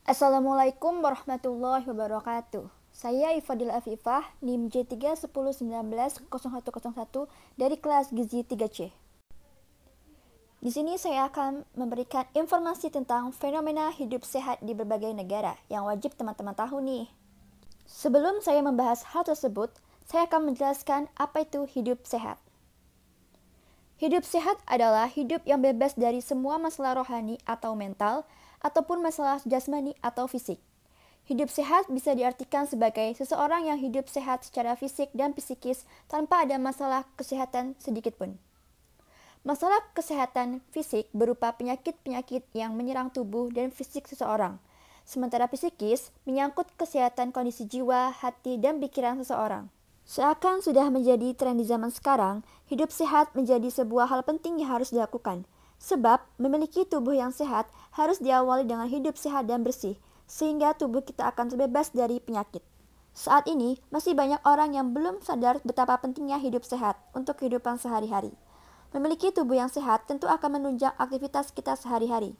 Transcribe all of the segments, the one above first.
Assalamualaikum warahmatullahi wabarakatuh. Saya Ifadil Afifah, NIM J310190101 dari kelas Gizi 3C. Di sini saya akan memberikan informasi tentang fenomena hidup sehat di berbagai negara yang wajib teman-teman tahu nih. Sebelum saya membahas hal tersebut, saya akan menjelaskan apa itu hidup sehat. Hidup sehat adalah hidup yang bebas dari semua masalah rohani atau mental, ataupun masalah jasmani atau fisik. Hidup sehat bisa diartikan sebagai seseorang yang hidup sehat secara fisik dan psikis tanpa ada masalah kesehatan sedikit pun. Masalah kesehatan fisik berupa penyakit-penyakit yang menyerang tubuh dan fisik seseorang. Sementara psikis menyangkut kesehatan kondisi jiwa, hati, dan pikiran seseorang. Seakan sudah menjadi tren di zaman sekarang, hidup sehat menjadi sebuah hal penting yang harus dilakukan. Sebab memiliki tubuh yang sehat harus diawali dengan hidup sehat dan bersih, sehingga tubuh kita akan terbebas dari penyakit. Saat ini, masih banyak orang yang belum sadar betapa pentingnya hidup sehat untuk kehidupan sehari-hari. Memiliki tubuh yang sehat tentu akan menunjang aktivitas kita sehari-hari.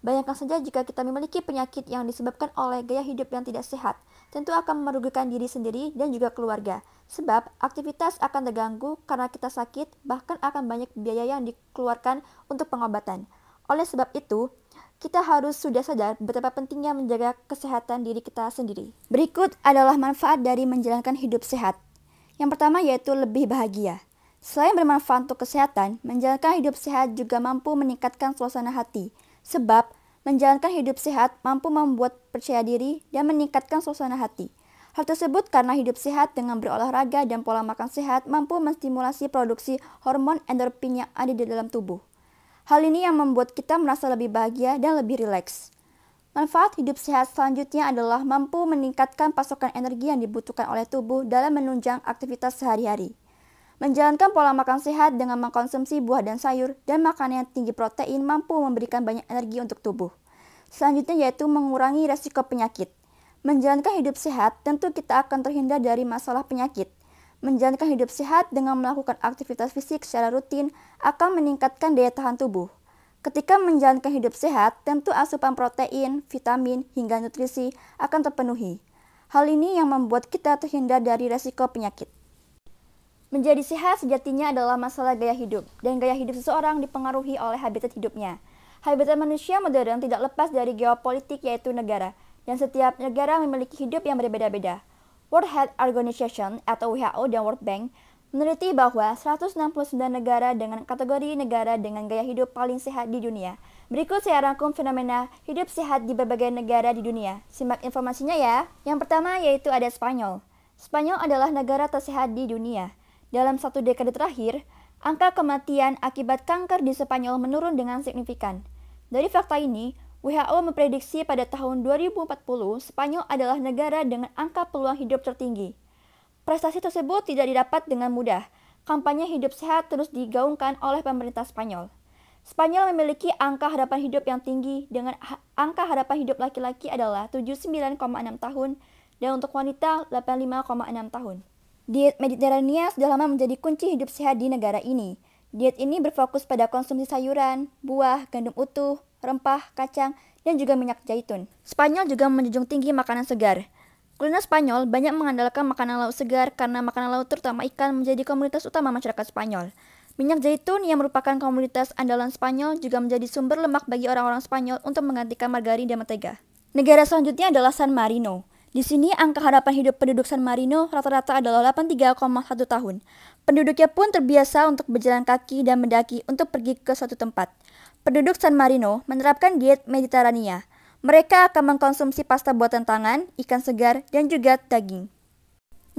Bayangkan saja jika kita memiliki penyakit yang disebabkan oleh gaya hidup yang tidak sehat, tentu akan merugikan diri sendiri dan juga keluarga. Sebab aktivitas akan terganggu karena kita sakit, bahkan akan banyak biaya yang dikeluarkan untuk pengobatan. Oleh sebab itu, kita harus sudah sadar betapa pentingnya menjaga kesehatan diri kita sendiri. Berikut adalah manfaat dari menjalankan hidup sehat. Yang pertama yaitu lebih bahagia. Selain bermanfaat untuk kesehatan, menjalankan hidup sehat juga mampu meningkatkan suasana hati. Sebab, menjalankan hidup sehat mampu membuat percaya diri dan meningkatkan suasana hati. Hal tersebut karena hidup sehat dengan berolahraga dan pola makan sehat mampu menstimulasi produksi hormon endorfin yang ada di dalam tubuh. Hal ini yang membuat kita merasa lebih bahagia dan lebih rileks. Manfaat hidup sehat selanjutnya adalah mampu meningkatkan pasokan energi yang dibutuhkan oleh tubuh dalam menunjang aktivitas sehari-hari. Menjalankan pola makan sehat dengan mengkonsumsi buah dan sayur dan makanan yang tinggi protein mampu memberikan banyak energi untuk tubuh. Selanjutnya yaitu mengurangi resiko penyakit. Menjalankan hidup sehat tentu kita akan terhindar dari masalah penyakit. Menjalankan hidup sehat dengan melakukan aktivitas fisik secara rutin akan meningkatkan daya tahan tubuh. Ketika menjalankan hidup sehat, tentu asupan protein, vitamin, hingga nutrisi akan terpenuhi. Hal ini yang membuat kita terhindar dari resiko penyakit. Menjadi sehat sejatinya adalah masalah gaya hidup, dan gaya hidup seseorang dipengaruhi oleh habitat hidupnya. Habitat manusia modern tidak lepas dari geopolitik yaitu negara, dan setiap negara memiliki hidup yang berbeda-beda. World Health Organization atau WHO dan World Bank meneliti bahwa 169 negara dengan kategori negara dengan gaya hidup paling sehat di dunia. Berikut saya rangkum fenomena hidup sehat di berbagai negara di dunia. Simak informasinya ya. Yang pertama yaitu ada Spanyol. Spanyol adalah negara tersehat di dunia. Dalam satu dekade terakhir, angka kematian akibat kanker di Spanyol menurun dengan signifikan. Dari fakta ini, WHO memprediksi pada tahun 2040 Spanyol adalah negara dengan angka peluang hidup tertinggi. Prestasi tersebut tidak didapat dengan mudah. Kampanye hidup sehat terus digaungkan oleh pemerintah Spanyol. Spanyol memiliki angka harapan hidup yang tinggi dengan angka harapan hidup laki-laki adalah 79,6 tahun dan untuk wanita 85,6 tahun. Diet Mediterania sudah lama menjadi kunci hidup sehat di negara ini. Diet ini berfokus pada konsumsi sayuran, buah, gandum utuh, rempah, kacang, dan juga minyak zaitun. Spanyol juga menjunjung tinggi makanan segar. Kuliner Spanyol banyak mengandalkan makanan laut segar karena makanan laut terutama ikan menjadi komoditas utama masyarakat Spanyol. Minyak zaitun yang merupakan komoditas andalan Spanyol juga menjadi sumber lemak bagi orang-orang Spanyol untuk menggantikan margarin dan mentega. Negara selanjutnya adalah San Marino. Di sini angka harapan hidup penduduk San Marino rata-rata adalah 83,1 tahun. Penduduknya pun terbiasa untuk berjalan kaki dan mendaki untuk pergi ke suatu tempat. Penduduk San Marino menerapkan diet Mediterania. Mereka akan mengkonsumsi pasta buatan tangan, ikan segar, dan juga daging.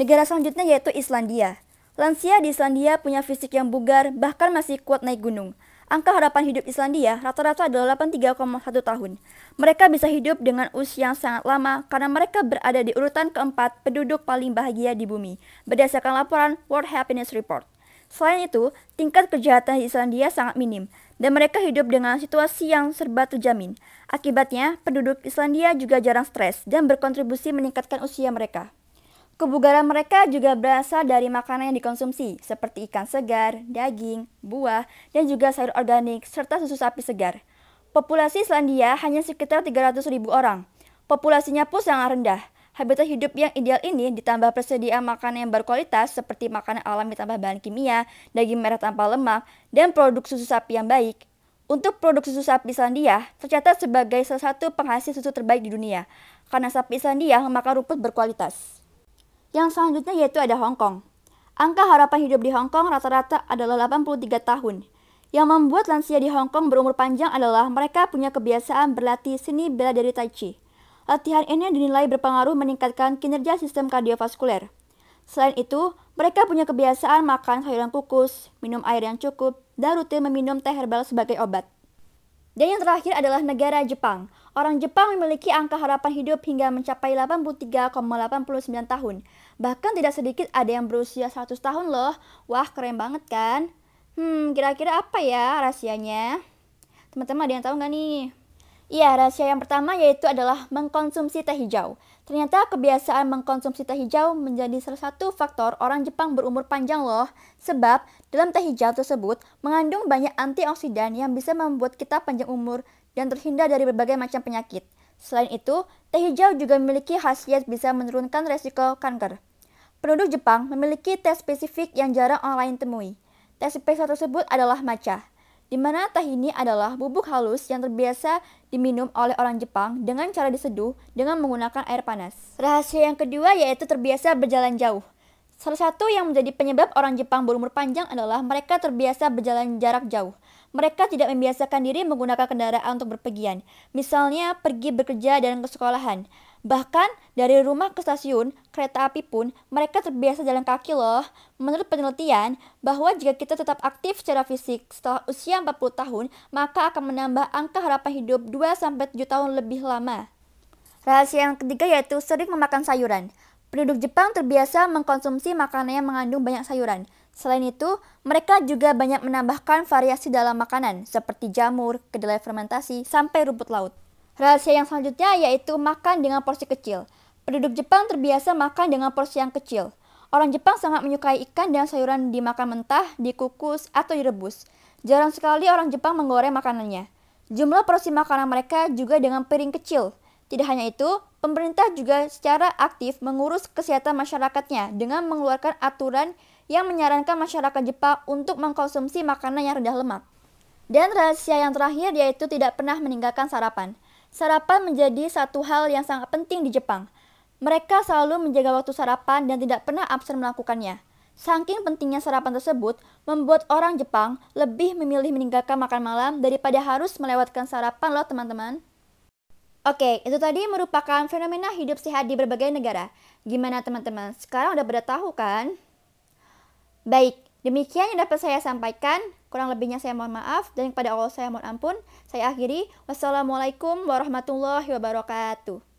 Negara selanjutnya yaitu Islandia. Lansia di Islandia punya fisik yang bugar, bahkan masih kuat naik gunung. Angka harapan hidup Islandia rata-rata adalah 83,1 tahun. Mereka bisa hidup dengan usia yang sangat lama karena mereka berada di urutan keempat penduduk paling bahagia di bumi, berdasarkan laporan World Happiness Report. Selain itu, tingkat kejahatan di Islandia sangat minim, dan mereka hidup dengan situasi yang serba terjamin. Akibatnya, penduduk Islandia juga jarang stres dan berkontribusi meningkatkan usia mereka. Kebugaran mereka juga berasal dari makanan yang dikonsumsi, seperti ikan segar, daging, buah, dan juga sayur organik, serta susu sapi segar. Populasi Islandia hanya sekitar 300.000 orang. Populasinya pun sangat rendah. Habitat hidup yang ideal ini ditambah persediaan makanan yang berkualitas seperti makanan alam ditambah bahan kimia, daging merah tanpa lemak, dan produk susu sapi yang baik. Untuk produk susu sapi Islandia tercatat sebagai salah satu penghasil susu terbaik di dunia, karena sapi Islandia memakan rumput berkualitas. Yang selanjutnya yaitu ada Hong Kong. Angka harapan hidup di Hong Kong rata-rata adalah 83 tahun. Yang membuat lansia di Hong Kong berumur panjang adalah mereka punya kebiasaan berlatih seni bela diri Tai Chi. Latihan ini dinilai berpengaruh meningkatkan kinerja sistem kardiovaskuler. Selain itu, mereka punya kebiasaan makan sayuran kukus, minum air yang cukup, dan rutin meminum teh herbal sebagai obat. Dan yang terakhir adalah negara Jepang. Orang Jepang memiliki angka harapan hidup hingga mencapai 83,89 tahun. Bahkan tidak sedikit ada yang berusia 100 tahun loh. Wah, keren banget kan? Kira-kira apa ya rahasianya? Teman-teman ada yang tahu nggak nih? Iya, rahasia yang pertama yaitu adalah mengkonsumsi teh hijau. Ternyata kebiasaan mengkonsumsi teh hijau menjadi salah satu faktor orang Jepang berumur panjang loh. Sebab dalam teh hijau tersebut mengandung banyak antioksidan yang bisa membuat kita panjang umur dan terhindar dari berbagai macam penyakit. Selain itu, teh hijau juga memiliki khasiat bisa menurunkan resiko kanker. Penduduk Jepang memiliki teh spesifik yang jarang orang lain temui. Teh spesial tersebut adalah matcha, di mana teh ini adalah bubuk halus yang terbiasa diminum oleh orang Jepang dengan cara diseduh dengan menggunakan air panas. Rahasia yang kedua yaitu terbiasa berjalan jauh. Salah satu yang menjadi penyebab orang Jepang berumur panjang adalah mereka terbiasa berjalan jarak jauh. Mereka tidak membiasakan diri menggunakan kendaraan untuk berpergian, misalnya pergi bekerja dan ke sekolahan. Bahkan dari rumah ke stasiun kereta api pun mereka terbiasa jalan kaki loh. Menurut penelitian bahwa jika kita tetap aktif secara fisik setelah usia 40 tahun, maka akan menambah angka harapan hidup 2-7 tahun lebih lama. Rahasia yang ketiga yaitu sering memakan sayuran. Penduduk Jepang terbiasa mengkonsumsi makanan yang mengandung banyak sayuran. Selain itu, mereka juga banyak menambahkan variasi dalam makanan seperti jamur, kedelai fermentasi, sampai rumput laut. Rahasia yang selanjutnya yaitu makan dengan porsi kecil. Penduduk Jepang terbiasa makan dengan porsi yang kecil. Orang Jepang sangat menyukai ikan dan sayuran dimakan mentah, dikukus, atau direbus. Jarang sekali orang Jepang menggoreng makanannya. Jumlah porsi makanan mereka juga dengan piring kecil. Tidak hanya itu, pemerintah juga secara aktif mengurus kesehatan masyarakatnya dengan mengeluarkan aturan yang menyarankan masyarakat Jepang untuk mengkonsumsi makanan yang rendah lemak. Dan rahasia yang terakhir yaitu tidak pernah meninggalkan sarapan. Sarapan menjadi satu hal yang sangat penting di Jepang. Mereka selalu menjaga waktu sarapan dan tidak pernah absen melakukannya. Saking pentingnya sarapan tersebut, membuat orang Jepang lebih memilih meninggalkan makan malam daripada harus melewatkan sarapan loh teman-teman. Oke, itu tadi merupakan fenomena hidup sehat di berbagai negara. Gimana teman-teman? Sekarang udah pada tahu kan? Baik, demikian yang dapat saya sampaikan. Kurang lebihnya saya mohon maaf dan kepada Allah saya mohon ampun. Saya akhiri. Wassalamualaikum warahmatullahi wabarakatuh.